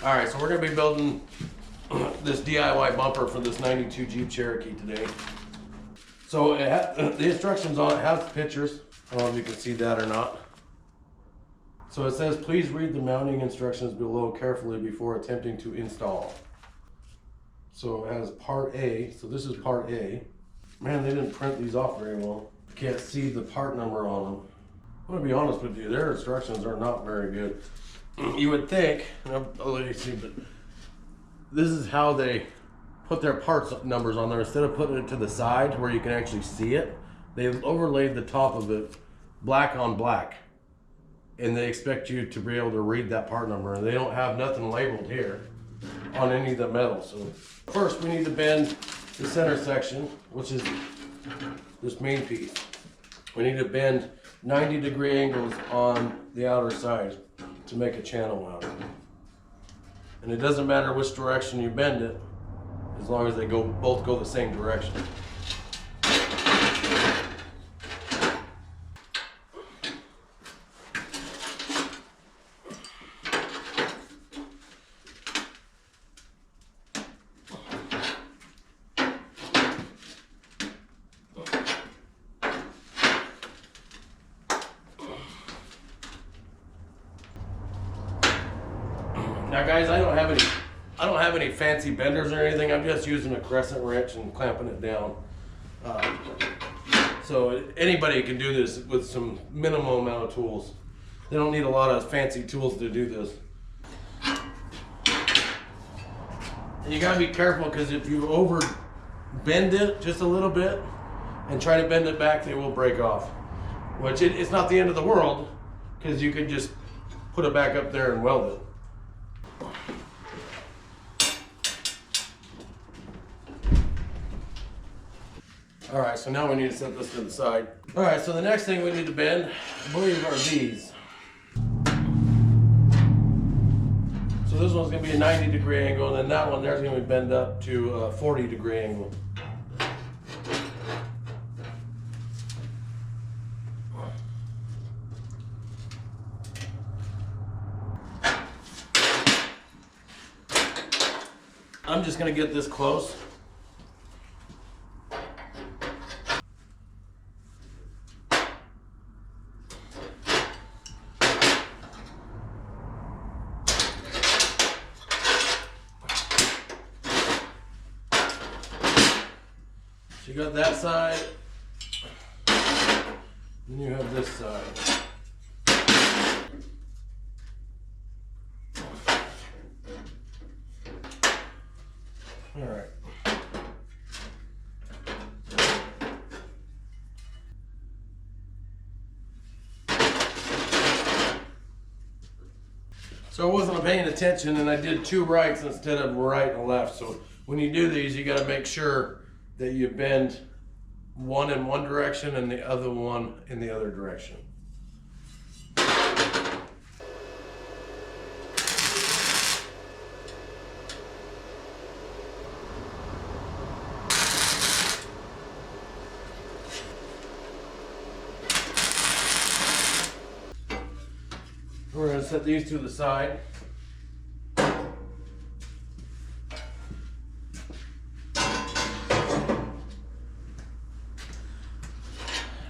All right, so we're gonna be building this DIY bumper for this 92 Jeep Cherokee today. So the instructions on it has pictures. I don't know if you can see that or not. So it says, please read the mounting instructions below carefully before attempting to install. So it has part A, so this is part A. Man, they didn't print these off very well. Can't see the part number on them. I'm gonna be honest with you, their instructions are not very good. You would think, I'll let you see, but this is how they put their parts numbers on there. Instead of putting it to the side where you can actually see it, they've overlaid the top of it black on black. And they expect you to be able to read that part number. And they don't have nothing labeled here on any of the metal. So first we need to bend the center section, which is this main piece. We need to bend 90-degree angles on the outer side to make a channel out of it. And it doesn't matter which direction you bend it, as long as they both go the same direction. Now guys, I don't have any fancy benders or anything. I'm just using a crescent wrench and clamping it down. So anybody can do this with some minimal amount of tools. They don't need a lot of fancy tools to do this. And you gotta be careful, because if you over bend it just a little bit and try to bend it back, they will break off. Which it's not the end of the world, because you could just put it back up there and weld it. All right, so now we need to set this to the side. All right, so the next thing we need to bend, I believe, are these. So this one's gonna be a 90-degree angle, and then that one there's gonna be bend up to a 40-degree angle. I'm just gonna get this close. You got that side, and you have this side. All right. So I wasn't paying attention, and I did two rights instead of right and left. So when you do these, you got to make sure that you bend one in one direction and the other one in the other direction. We're going to set these to the side.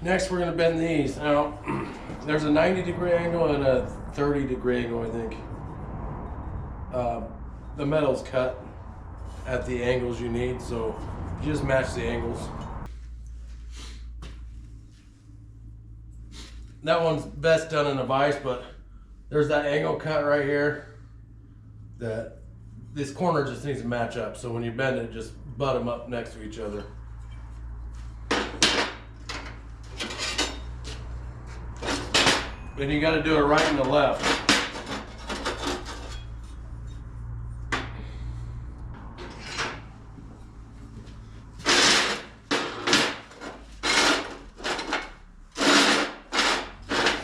Next, we're going to bend these. Now, there's a 90-degree angle and a 30-degree angle, I think. The metal's cut at the angles you need, so you just match the angles. That one's best done in a vise, but there's that angle cut right here that this corner just needs to match up. So when you bend it, just butt them up next to each other. Then you got to do it right and the left.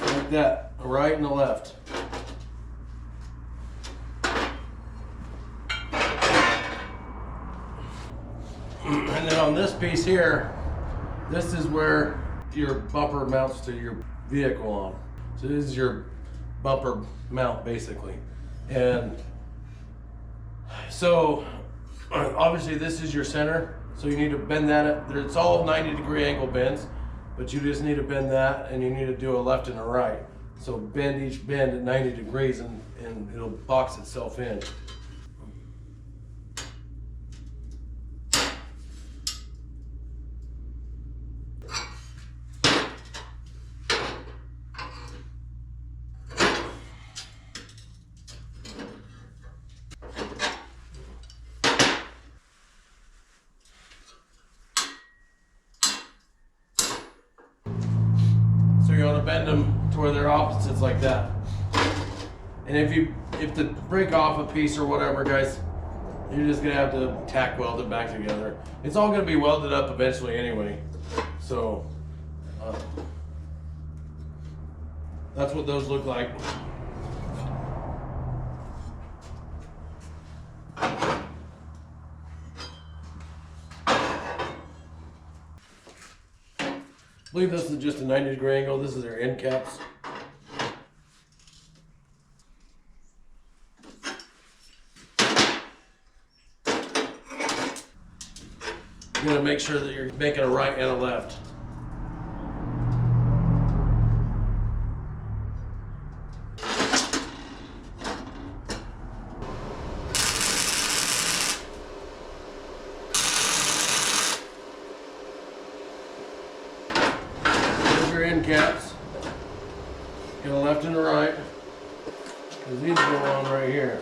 Like that, right and the left. And then on this piece here, this is where your bumper mounts to your vehicle on. So this is your bumper mount basically. And So obviously this is your center, so you need to bend that. It's all 90-degree angle bends, but you just need to bend that, and you need to do a left and a right. So bend each bend at 90 degrees, and it'll box itself in. You're going to bend them to where they're opposites like that. And if to break off a piece or whatever, guys, you're just going to have to tack weld it back together. It's all going to be welded up eventually anyway. So that's what those look like. I believe this is just a 90-degree angle. This is their end caps. You're going to make sure that you're making a right and a left. Your end caps. Get a left and a right. Because these go on right here.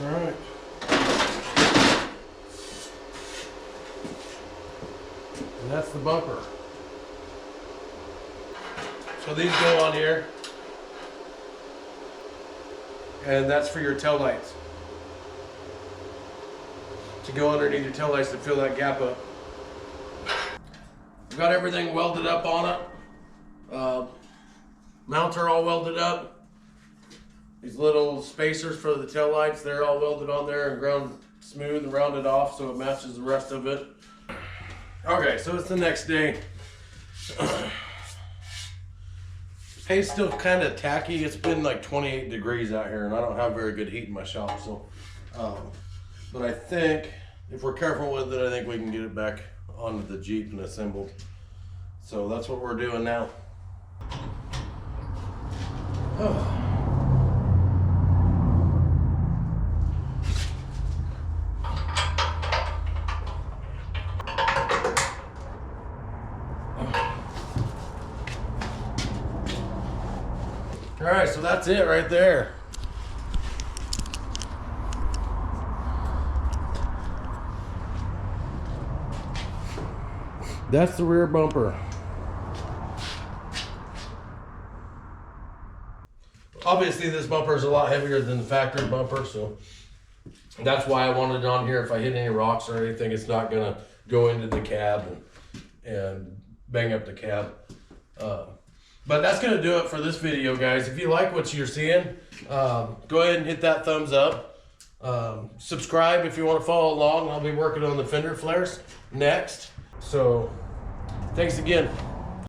All right. And that's the bumper. So these go on here. And that's for your tail lights. To go underneath your tail lights to fill that gap up. I've got everything welded up on it. Mounts are all welded up. These little spacers for the tail lights, they're all welded on there and ground smooth and rounded off so it matches the rest of it. Okay, so it's the next day. Paint's still kind of tacky. It's been like 28 degrees out here and I don't have very good heat in my shop. So, but I think if we're careful with it, I think we can get it back onto the Jeep and assembled. So that's what we're doing now. Oh. All right, so that's it right there. That's the rear bumper. Obviously this bumper is a lot heavier than the factory bumper, so that's why I wanted it on here. If I hit any rocks or anything, it's not gonna go into the cab and bang up the cab. But that's gonna do it for this video, guys. If you like what you're seeing, go ahead and hit that thumbs up. Subscribe if you want to follow along. I'll be working on the fender flares next. So thanks again.